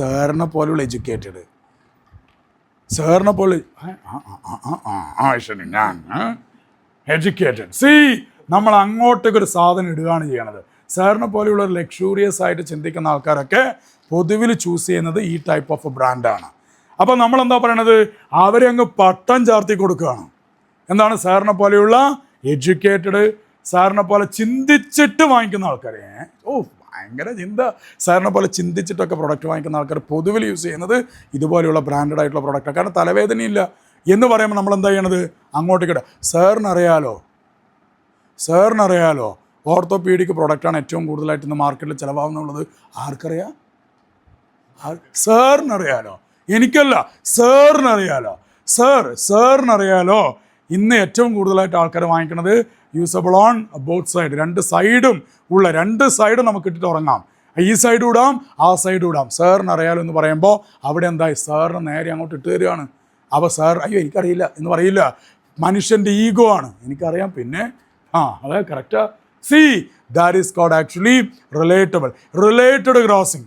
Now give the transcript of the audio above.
സാറിനെ പോലെയുള്ള എഡ്യൂക്കേറ്റഡ്, സാറിനെ പോലെ ഞാൻ എഡ്യൂക്കേറ്റഡ്. സി നമ്മൾ അങ്ങോട്ടേക്കൊരു സാധനം ഇടുകയാണ് ചെയ്യണത്. സാറിനെ പോലെയുള്ള ഒരു ലക്ഷൂറിയസ് ആയിട്ട് ചിന്തിക്കുന്ന ആൾക്കാരൊക്കെ പൊതുവിൽ ചൂസ് ചെയ്യുന്നത് ഈ ടൈപ്പ് ഓഫ് ബ്രാൻഡാണ്. അപ്പോൾ നമ്മളെന്താ പറയണത്, അവരെ അങ്ങ് പട്ടം ചാർത്തി കൊടുക്കുകയാണ്. എന്താണ്? സാറിനെ പോലെയുള്ള എഡ്യൂക്കേറ്റഡ്, സാറിനെ പോലെ ചിന്തിച്ചിട്ട് വാങ്ങിക്കുന്ന ആൾക്കാരെ, ഭയങ്കര ചിന്ത, സാറിനെ പോലെ ചിന്തിച്ചിട്ടൊക്കെ പ്രൊഡക്റ്റ് വാങ്ങിക്കുന്ന ആൾക്കാർ പൊതുവിൽ യൂസ് ചെയ്യുന്നത് ഇതുപോലെയുള്ള ബ്രാൻഡഡ് ആയിട്ടുള്ള പ്രൊഡക്റ്റാണ്. കാരണം തലവേദനയില്ല എന്ന് പറയുമ്പോൾ നമ്മൾ എന്താ ചെയ്യണത്, അങ്ങോട്ടേക്കിട. സാറിനറിയാലോ ഓർത്തോപീഡിക് പ്രൊഡക്റ്റാണ് ഏറ്റവും കൂടുതലായിട്ട് ഇന്ന് മാർക്കറ്റിൽ ചിലവാകുന്നുള്ളത്. ആർക്കറിയാം? സാറിനറിയാലോ, എനിക്കല്ല, സാറിനറിയാലോ ഇന്ന് ഏറ്റവും കൂടുതലായിട്ട് ആൾക്കാർ വാങ്ങിക്കുന്നത് യൂസബിൾ ഓൺ ബോത്ത് സൈഡ്, രണ്ട് സൈഡും നമുക്ക് ഇട്ടിട്ട് ഉറങ്ങാം. ഈ സൈഡ് ഇടാം, ആ സൈഡ് ഇടാം. സാറിനറിയാലോ എന്ന് പറയുമ്പോൾ അവിടെ എന്തായി, സാറിന് നേരെ അങ്ങോട്ട് ഇട്ട് തരികയാണ്. അപ്പോൾ സാർ അയ്യോ എനിക്കറിയില്ല എന്ന് പറയില്ല. മനുഷ്യൻ്റെ ഈഗോ ആണ്, എനിക്കറിയാം, പിന്നെ അതെ കറക്റ്റാ. See that is called actually related crossing.